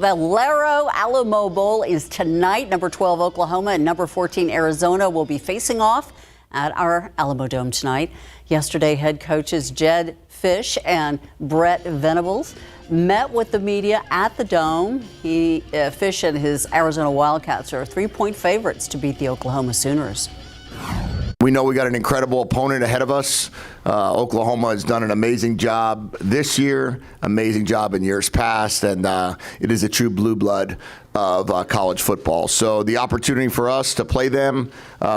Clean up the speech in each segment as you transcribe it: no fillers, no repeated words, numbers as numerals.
Valero Alamo Bowl is tonight. Number 12 Oklahoma and number 14 Arizona will be facing off at our Alamo Dome tonight. Yesterday, head coaches Jed Fish and Brett Venables met with the media at the Dome. Fish and his Arizona Wildcats are 3-point favorites to beat the Oklahoma Sooners. We know we got an incredible opponent ahead of us. Oklahoma has done an amazing job this year, amazing job in years past, and it is a true blue blood of college football. So the opportunity for us to play them,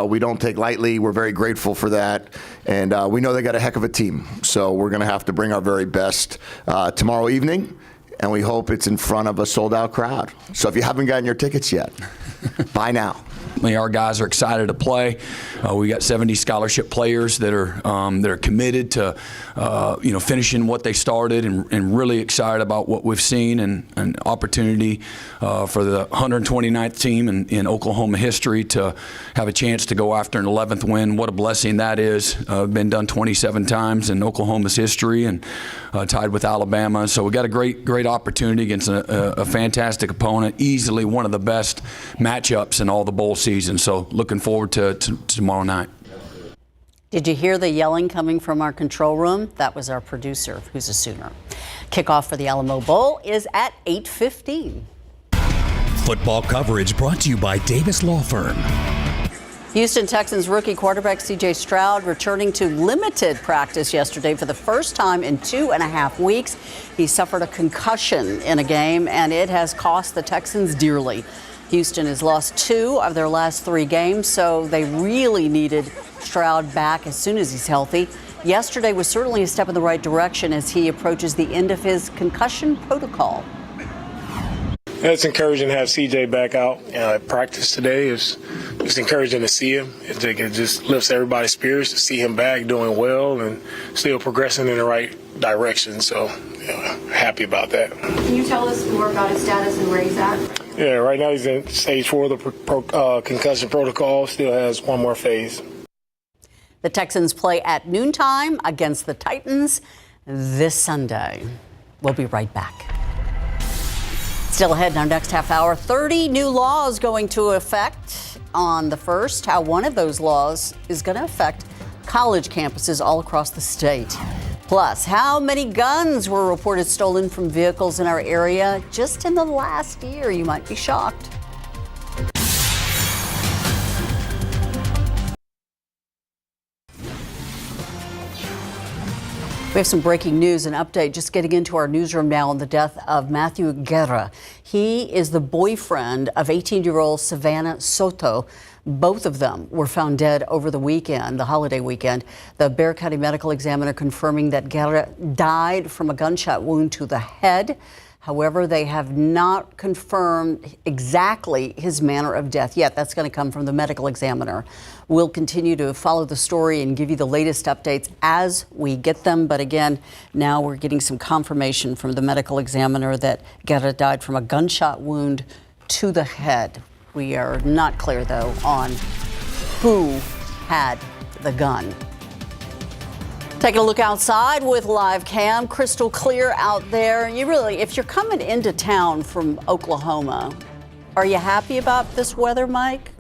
we don't take lightly. We're very grateful for that, and we know they got a heck of a team. So we're going to have to bring our very best tomorrow evening, and we hope it's in front of a sold-out crowd. So if you haven't gotten your tickets yet, buy now. Our guys are excited to play. We got 70 scholarship players that are committed to finishing what they started, and really excited about what we've seen, and an opportunity for the 129th team in Oklahoma history to have a chance to go after an 11th win. What a blessing that is. Been done 27 times in Oklahoma's history, and tied with Alabama. So we got a great opportunity against a fantastic opponent, easily one of the best matchups in all the bowl season. So looking forward to tomorrow night. Did you hear the yelling coming from our control room? That was our producer, who's a Sooner. Kickoff for the Alamo Bowl is at 8:15. Football coverage brought to you by Davis Law Firm. Houston Texans rookie quarterback C.J. Stroud returning to limited practice yesterday for the first time in 2.5 weeks. He suffered a concussion in a game, and it has cost the Texans dearly. Houston has lost 2 of their last 3 games, so they really needed Stroud back as soon as he's healthy. Yesterday was certainly a step in the right direction as he approahes the end of his concussion protocol. It's encouraging to have CJ back out at practice today. It's encouraging to see him. It just lifts everybody's spirits to see him back doing well and still progressing in the right direction. So, happy about that. Can you tell us more about his status and where he's at? Yeah, right now he's in stage 4 of the concussion protocol. Still has one more phase. The Texans play at noontime against the Titans this Sunday. We'll be right back. Still ahead in our next half hour, 30 new laws going to effect on the 1st. How one of those laws is going to affect college campuses all across the state. Plus, how many guns were reported stolen from vehicles in our area just in the last year? You might be shocked. We have some breaking news and update. Just getting into our newsroom now on the death of Matthew Guerra. He is the boyfriend of 18-year-old Savannah Soto. Both of them were found dead over the weekend, the holiday weekend. The Bexar County Medical Examiner confirming that Guerra died from a gunshot wound to the head. However, they have not confirmed exactly his manner of death yet. That's going to come from the medical examiner. We'll continue to follow the story and give you the latest updates as we get them. But again, now we're getting some confirmation from the medical examiner that Guerra died from a gunshot wound to the head. We are not clear, though, on who had the gun. Taking a look outside with live cam, crystal clear out there. If you're coming into town from Oklahoma, are you happy about this weather, Mike?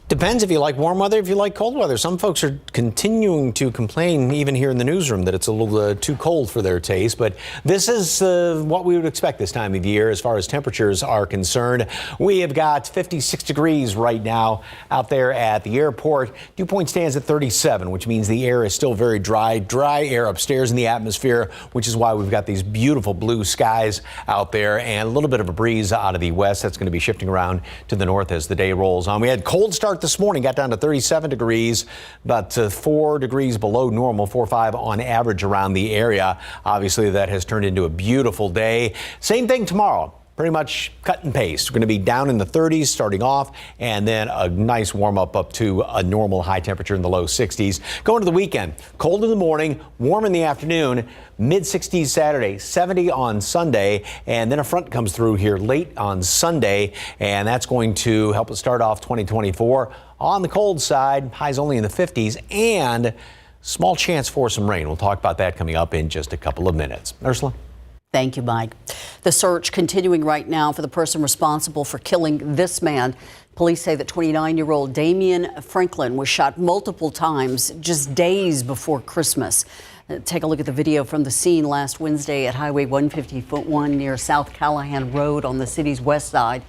Depends if you like warm weather, if you like cold weather. Some folks are continuing to complain, even here in the newsroom, that it's a little too cold for their taste. But this is what we would expect this time of year as far as temperatures are concerned. We have got 56 degrees right now out there at the airport. Dew point stands at 37, which means the air is still very dry air upstairs in the atmosphere, which is why we've got these beautiful blue skies out there and a little bit of a breeze out of the west. That's going to be shifting around to the north as the day rolls on. We had cold start this morning, got down to 37 degrees, about 4 degrees below normal, 4 or 5 on average around the area. Obviously, that has turned into a beautiful day. Same thing tomorrow. Pretty much cut and paste. We're going to be down in the 30s starting off, and then a nice warm up to a normal high temperature in the low 60s. Going to the weekend, cold in the morning, warm in the afternoon, mid 60s Saturday, 70 on Sunday, and then a front comes through here late on Sunday, and that's going to help us start off 2024 on the cold side. Highs only in the 50s, and small chance for some rain. We'll talk about that coming up in just a couple of minutes. Ursula? Thank you, Mike. The search continuing right now for the person responsible for killing this man. Police say that 29-year-old Damian Franklin was shot multiple times just days before Christmas. Take a look at the video from the scene last Wednesday at Highway 151 near South Callahan Road on the city's west side.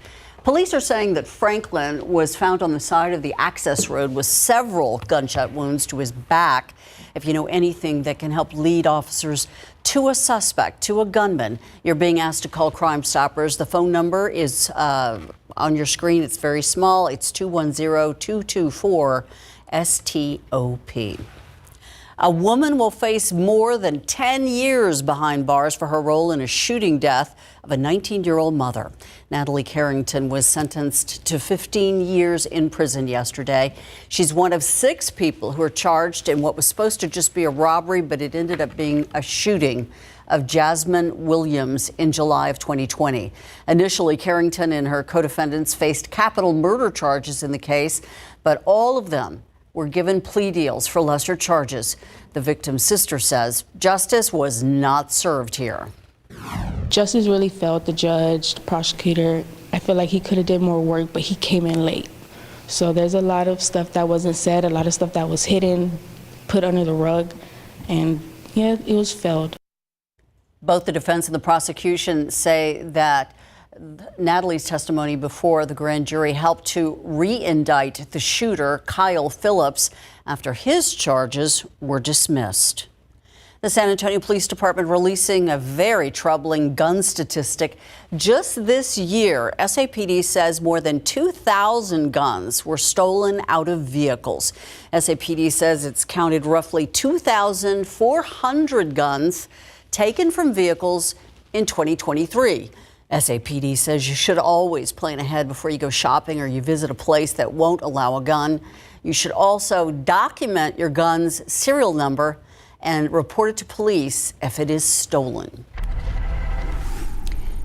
Police are saying that Franklin was found on the side of the access road with several gunshot wounds to his back. If you know anything that can help lead officers to a suspect, to a gunman, you're being asked to call Crime Stoppers. The phone number is on your screen. It's very small. It's 210-224-STOP. A woman will face more than 10 years behind bars for her role in a shooting death of a 19-year-old mother. Natalie Carrington was sentenced to 15 years in prison yesterday. She's one of 6 people who are charged in what was supposed to just be a robbery, but it ended up being a shooting of Jasmine Williams in July of 2020. Initially, Carrington and her co-defendants faced capital murder charges in the case, but all of them were given plea deals for lesser charges. The victim's sister says justice was not served here. Justice really failed the judge, the prosecutor. I feel like he could have did more work, but he came in late. So there's a lot of stuff that wasn't said, a lot of stuff that was hidden, put under the rug, and yeah, it was failed. Both the defense and the prosecution say that Natalie's testimony before the grand jury helped to re-indict the shooter, Kyle Phillips, after his charges were dismissed. The San Antonio Police Department releasing a very troubling gun statistic. Just this year, SAPD says more than 2,000 guns were stolen out of vehicles. SAPD says it's counted roughly 2,400 guns taken from vehicles in 2023. SAPD says you should always plan ahead before you go shopping or you visit a place that won't allow a gun. You should also document your gun's serial number and report it to police if it is stolen.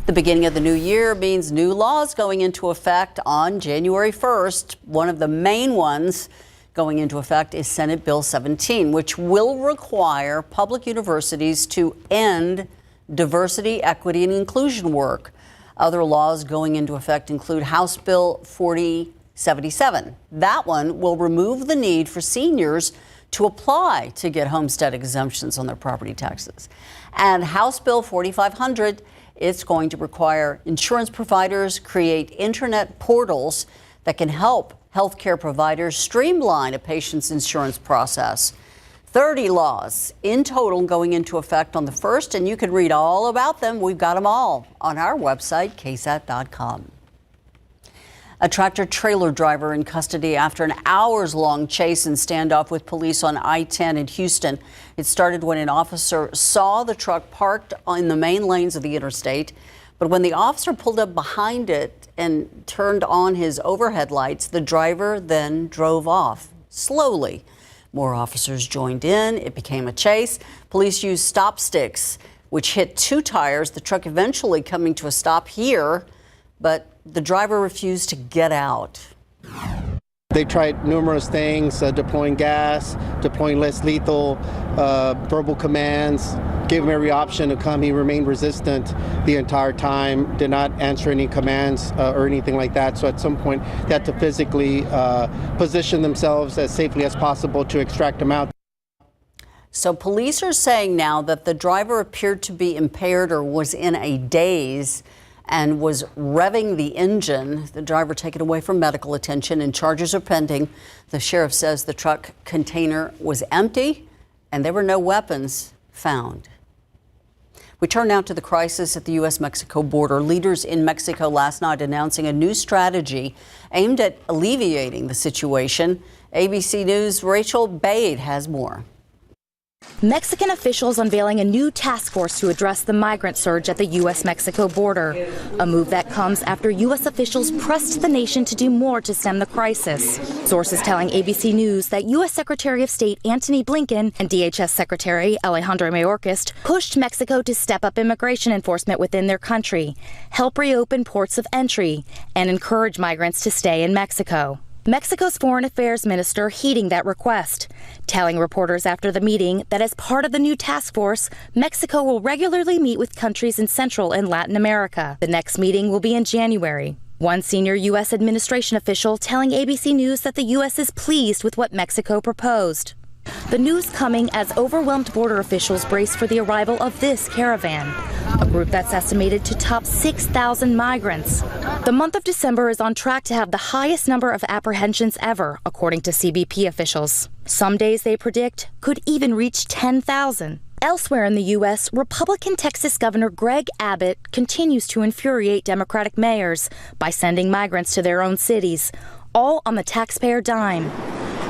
The beginning of the new year means new laws going into effect on January 1st. One of the main ones going into effect is Senate Bill 17, which will require public universities to end diversity, equity, and inclusion work. Other laws going into effect include House Bill 4077. That one will remove the need for seniors to apply to get homestead exemptions on their property taxes. And House Bill 4500, it's going to require insurance providers create internet portals that can help healthcare providers streamline a patient's insurance process. 30 laws in total going into effect on the 1st, and you can read all about them. We've got them all on our website, KSAT12. A tractor-trailer driver in custody after an hours-long chase and standoff with police on I-10 in Houston. It started when an officer saw the truck parked in the main lanes of the interstate, but when the officer pulled up behind it and turned on his overhead lights, the driver then drove off slowly. More officers joined in. It became a chase. Police used stop sticks, which hit 2 tires, the truck eventually coming to a stop here, but the driver refused to get out. They tried numerous things, deploying gas, deploying less lethal, verbal commands, gave him every option to come. He remained resistant the entire time, did not answer any commands or anything like that. So at some point, they had to physically position themselves as safely as possible to extract him out. So police are saying now that the driver appeared to be impaired or was in a daze and was revving the engine. The driver taken away for medical attention and charges are pending. The sheriff says the truck container was empty and there were no weapons found. We turn now to the crisis at the U.S.-Mexico border. Leaders in Mexico last night announcing a new strategy aimed at alleviating the situation. ABC News' Rachel Bade has more. Mexican officials unveiling a new task force to address the migrant surge at the U.S.-Mexico border, a move that comes after U.S. officials pressed the nation to do more to stem the crisis. Sources telling ABC News that U.S. Secretary of State Antony Blinken and DHS Secretary Alejandro Mayorkas pushed Mexico to step up immigration enforcement within their country, help reopen ports of entry, and encourage migrants to stay in Mexico. Mexico's foreign affairs minister heeding that request, telling reporters after the meeting that as part of the new task force, Mexico will regularly meet with countries in Central and Latin America. The next meeting will be in January. One senior U.S. administration official telling ABC News that the U.S. is pleased with what Mexico proposed. The news coming as overwhelmed border officials brace for the arrival of this caravan, a group that's estimated to top 6,000 migrants. The month of December is on track to have the highest number of apprehensions ever, according to CBP officials. Some days they predict could even reach 10,000. Elsewhere in the U.S., Republican Texas Governor Greg Abbott continues to infuriate Democratic mayors by sending migrants to their own cities, all on the taxpayer dime.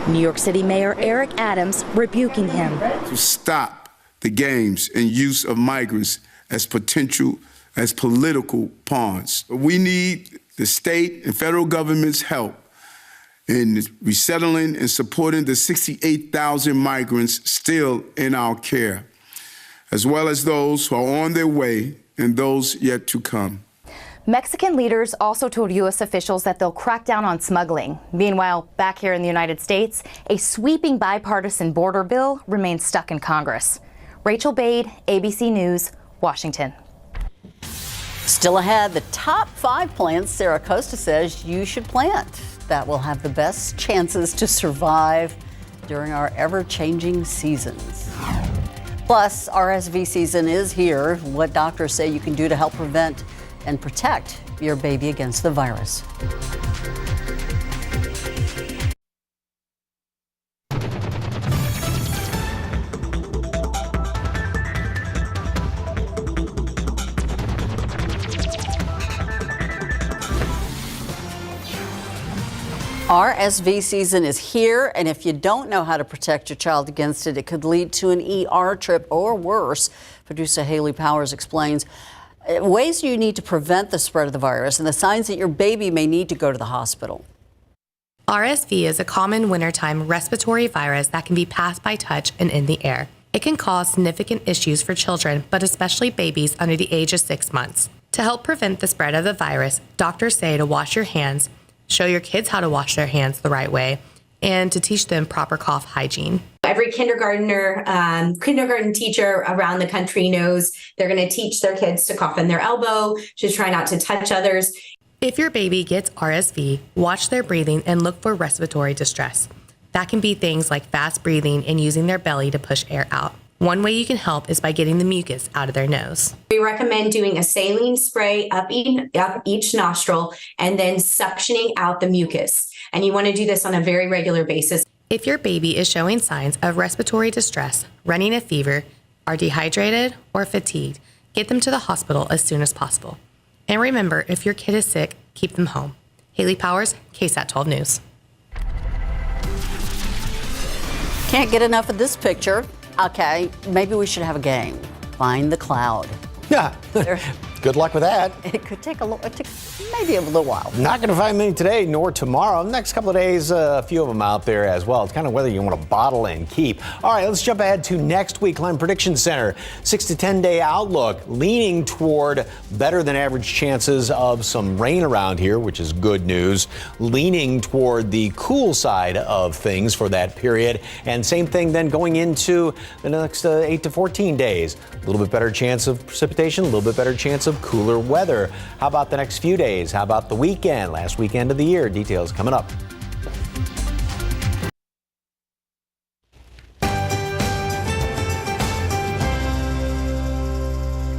New York City Mayor Eric Adams rebuking him. To stop the games and use of migrants as political pawns. We need the state and federal government's help in resettling and supporting the 68,000 migrants still in our care, as well as those who are on their way and those yet to come. Mexican leaders also told U.S. officials that they'll crack down on smuggling. Meanwhile, back here in the United States, a sweeping bipartisan border bill remains stuck in Congress. Rachel Bade, ABC News, Washington. Still ahead, the top 5 plants Sarah Costa says you should plant that will have the best chances to survive during our ever-changing seasons. Plus, RSV season is here. What doctors say you can do to help prevent and protect your baby against the virus. RSV season is here, and if you don't know how to protect your child against it, it could lead to an ER trip or worse. Producer Haley Powers explains ways you need to prevent the spread of the virus and the signs that your baby may need to go to the hospital. RSV is a common wintertime respiratory virus that can be passed by touch and in the air. It can cause significant issues for children, but especially babies under the age of 6 months. To help prevent the spread of the virus, doctors say to wash your hands, show your kids how to wash their hands the right way, and to teach them proper cough hygiene. Every kindergarten teacher around the country knows they're going to teach their kids to cough in their elbow, to try not to touch others. If your baby gets RSV, watch their breathing and look for respiratory distress. That can be things like fast breathing and using their belly to push air out. One way you can help is by getting the mucus out of their nose. We recommend doing a saline spray up each nostril and then suctioning out the mucus. And you want to do this on a very regular basis. If your baby is showing signs of respiratory distress, running a fever, are dehydrated, or fatigued, get them to the hospital as soon as possible. And remember, if your kid is sick, keep them home. Haley Powers, KSAT12 News. Can't get enough of this picture. Okay, maybe we should have a game. Find the cloud. Yeah. Good luck with that. It could take maybe a little while. Not going to find many today nor tomorrow. Next couple of days, a few of them out there as well. It's kind of whether you want to bottle and keep. All right, let's jump ahead to next week. Climate Prediction Center, 6 to 10 day outlook, leaning toward better than average chances of some rain around here, which is good news. Leaning toward the cool side of things for that period. And same thing then going into the next 8 to 14 days. A little bit better chance of precipitation, a little bit better chance of cooler weather. How about the next few days? How about the weekend, last weekend of the year? Details coming up.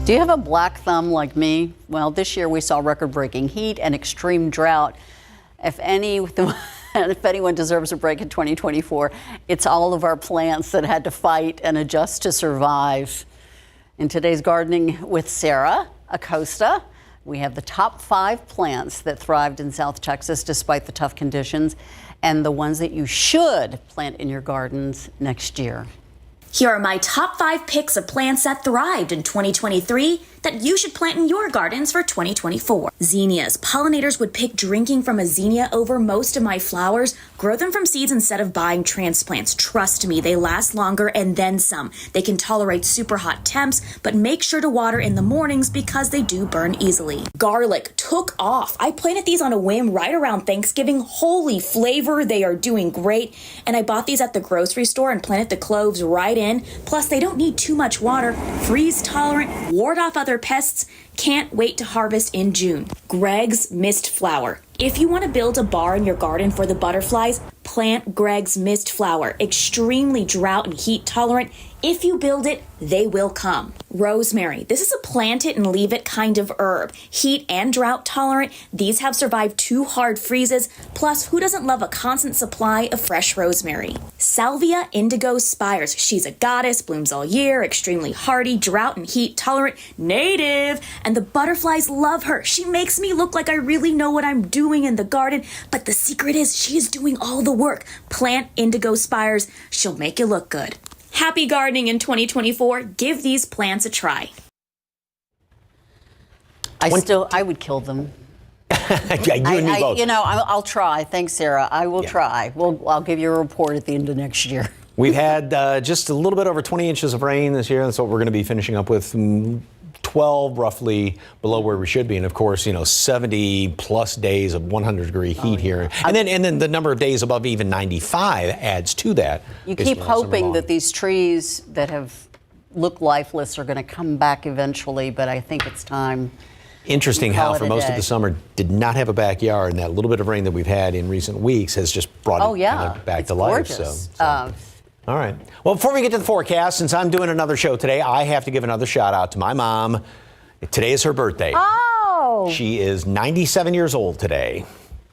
Do you have a black thumb like me? Well, this year we saw record-breaking heat and extreme drought. If anyone deserves a break in 2024, it's all of our plants that had to fight and adjust to survive. In today's Gardening with Sarah Acosta, we have the top 5 plants that thrived in South Texas despite the tough conditions and the ones that you should plant in your gardens next year. Here are my top 5 picks of plants that thrived in 2023 that you should plant in your gardens for 2024. Zinnias. Pollinators would pick drinking from a zinnia over most of my flowers. Grow them from seeds instead of buying transplants. Trust me, they last longer and then some. They can tolerate super hot temps, but make sure to water in the mornings because they do burn easily. Garlic took off. I planted these on a whim right around Thanksgiving. Holy flavor, they are doing great. And I bought these at the grocery store and planted the cloves right in. Plus, they don't need too much water, freeze tolerant, ward off other pests. Can't wait to harvest in June. Greg's Mist Flower. If you want to build a bar in your garden for the butterflies, plant Greg's Mist Flower. Extremely drought and heat tolerant. If you build it, they will come. Rosemary. This is a plant it and leave it kind of herb. Heat and drought tolerant. These have survived 2 hard freezes. Plus, who doesn't love a constant supply of fresh rosemary? Salvia indigo spires. She's a goddess, blooms all year, extremely hardy, drought and heat tolerant, native. And the butterflies love her. She makes me look like I really know what I'm doing in the garden. But the secret is she is doing all the work. Plant indigo spires. She'll make you look good. Happy gardening in 2024. Give these plants a try. I would kill them. Yeah, you and me both. I'll try. Thanks, Sarah. I will try. I'll give you a report at the end of next year. We've had just a little bit over 20 inches of rain this year. That's what we're going to be finishing up with. 12 roughly below where we should be, and of course 70 plus days of 100-degree heat here, and then the number of days above even 95 adds to that. You keep hoping that these trees that have looked lifeless are going to come back eventually, but I think it's time. Interesting how for most of the summer did not have a backyard, and that little bit of rain that we've had in recent weeks has just brought it kind of back to life. Gorgeous. All right. Well, before we get to the forecast, since I'm doing another show today, I have to give another shout out to my mom. Today is her birthday. Oh. She is 97 years old today.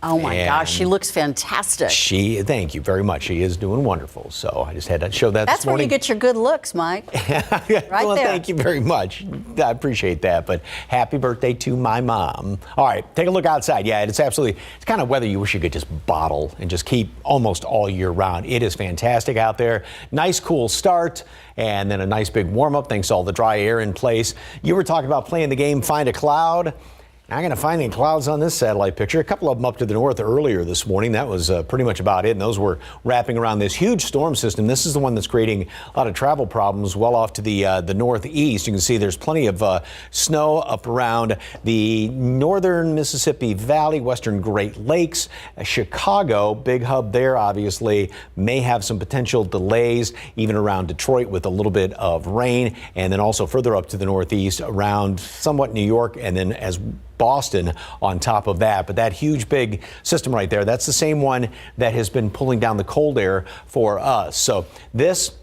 Oh my gosh, she looks fantastic. Thank you very much. She is doing wonderful. So I just had to show that That's this morning. where you get your good looks, Mike. Right well, there. Thank you very much. I appreciate that. But happy birthday to my mom. All right, take a look outside. Yeah, it's kind of weather you wish you could just bottle and just keep almost all year round. It is fantastic out there. Nice, cool start. And then a nice big warm up thanks to all the dry air in place. You were talking about playing the game Find a Cloud. I'm going to find any clouds on this satellite picture. A couple of them up to the north earlier this morning. That was pretty much about it. And those were wrapping around this huge storm system. This is the one that's creating a lot of travel problems well off to the northeast. You can see there's plenty of snow up around the northern Mississippi Valley, western Great Lakes. Chicago, big hub there, obviously, may have some potential delays, even around Detroit with a little bit of rain. And then also further up to the northeast around somewhat New York, and then as Boston on top of that. But that huge big system right there, that's the same one that has been pulling down the cold air for us. So this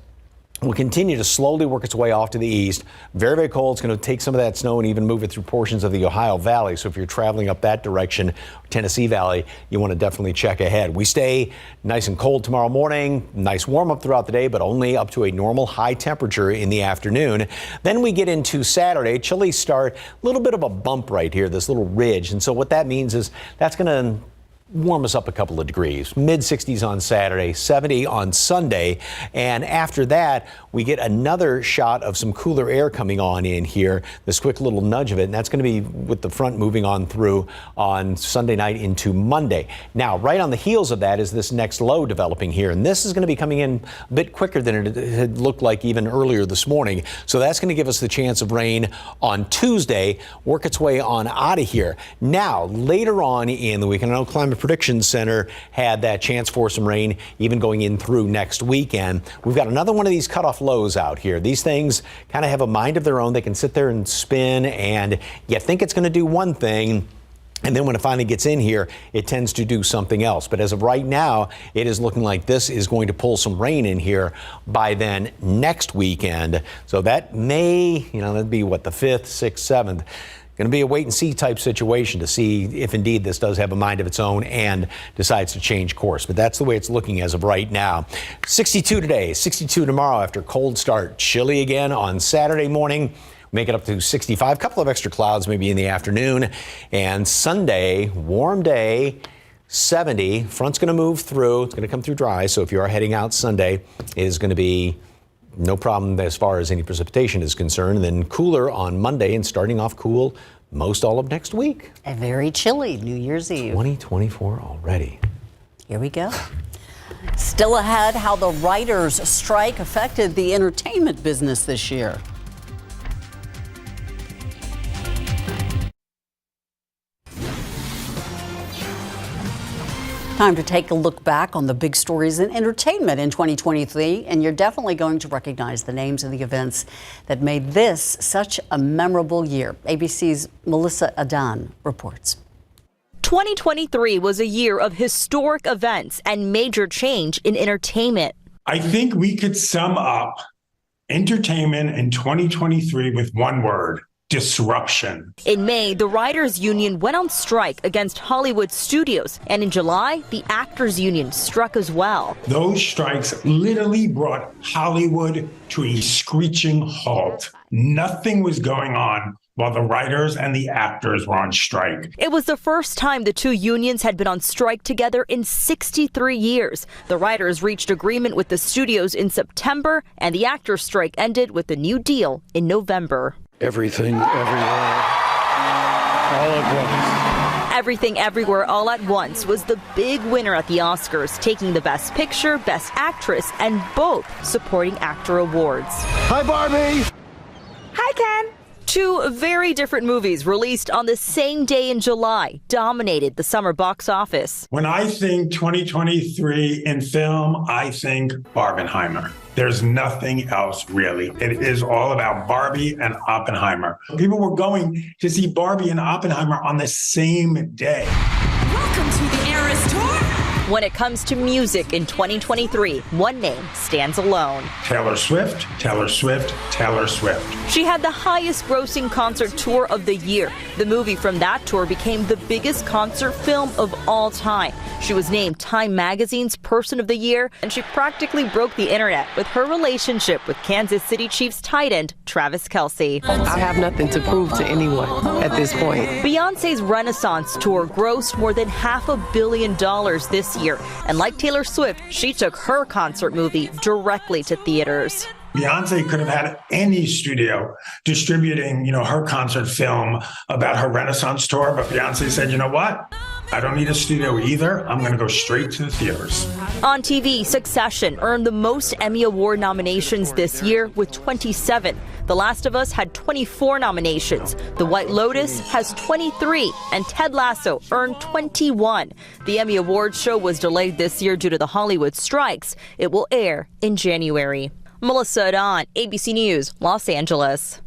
will continue to slowly work its way off to the east. Very, very cold. It's going to take some of that snow and even move it through portions of the Ohio Valley. So if you're traveling up that direction, Tennessee Valley, you want to definitely check ahead. We stay nice and cold tomorrow morning. Nice warm up throughout the day, but only up to a normal high temperature in the afternoon. Then we get into Saturday. Chilly start. A little bit of a bump right here, this little ridge. And so what that means is that's going to warm us up a couple of degrees. Mid-60s on Saturday, 70 on Sunday. And after that, we get another shot of some cooler air coming on in here, this quick little nudge of it. And that's going to be with the front moving on through on Sunday night into Monday. Now, right on the heels of that is this next low developing here. And this is going to be coming in a bit quicker than it had looked like even earlier this morning. So that's going to give us the chance of rain on Tuesday, work its way on out of here. Now, later on in the week, and I know Climate Prediction Center had that chance for some rain even going in through next weekend. We've got another one of these cutoff lows out here. These things kind of have a mind of their own. They can sit there and spin, and you think it's going to do one thing, and then when it finally gets in here, it tends to do something else. But as of right now, it is looking like this is going to pull some rain in here by then next weekend. So that may, that'd be what, the 5th, 6th, 7th. Going to be a wait and see type situation to see if indeed this does have a mind of its own and decides to change course. But that's the way it's looking as of right now. 62 today, 62 tomorrow after cold start. Chilly again on Saturday morning. Make it up to 65. A couple of extra clouds maybe in the afternoon. And Sunday, warm day, 70. Front's going to move through. It's going to come through dry. So if you are heading out Sunday, it is going to be no problem as far as any precipitation is concerned. And then cooler on Monday and starting off cool most all of next week. And very chilly New Year's Eve. 2024 already. Here we go. Still ahead, how the writers' strike affected the entertainment business this year. Time to take a look back on the big stories in entertainment in 2023, and you're definitely going to recognize the names of the events that made this such a memorable year. ABC's Melissa Adan reports. 2023 was a year of historic events and major change in entertainment. I think we could sum up entertainment in 2023 with one word: disruption. In May, the Writers Union went on strike against Hollywood studios, and in July, the Actors Union struck as well. Those strikes literally brought Hollywood to a screeching halt. Nothing was going on while the writers and the actors were on strike. It was the first time the two unions had been on strike together in 63 years. The writers reached agreement with the studios in September, and the actors' strike ended with a new deal in November. Everything, everywhere, all at once. Everything Everywhere All at Once was the big winner at the Oscars, taking the Best Picture, Best Actress, and both Supporting Actor awards. Hi, Barbie. Hi, Ken. Two very different movies released on the same day in July dominated the summer box office. When I think 2023 in film, I think Barbenheimer. There's nothing else really. It is all about Barbie and Oppenheimer. People were going to see Barbie and Oppenheimer on the same day. Welcome to the Eras Tour. When it comes to music in 2023, one name stands alone. Taylor Swift, Taylor Swift, Taylor Swift. She had the highest grossing concert tour of the year. The movie from that tour became the biggest concert film of all time. She was named Time Magazine's Person of the Year, and she practically broke the internet with her relationship with Kansas City Chiefs tight end Travis Kelce. I have nothing to prove to anyone at this point. Beyonce's Renaissance tour grossed more than $500 million this year. And like Taylor Swift, she took her concert movie directly to theaters. Beyonce could have had any studio distributing, her concert film about her Renaissance tour, but Beyonce said, you know what? I don't need a studio either. I'm going to go straight to the theaters. On TV, Succession earned the most Emmy Award nominations this year with 27. The Last of Us had 24 nominations. The White Lotus has 23, and Ted Lasso earned 21. The Emmy Awards show was delayed this year due to the Hollywood strikes. It will air in January. Melissa Adan, ABC News, Los Angeles.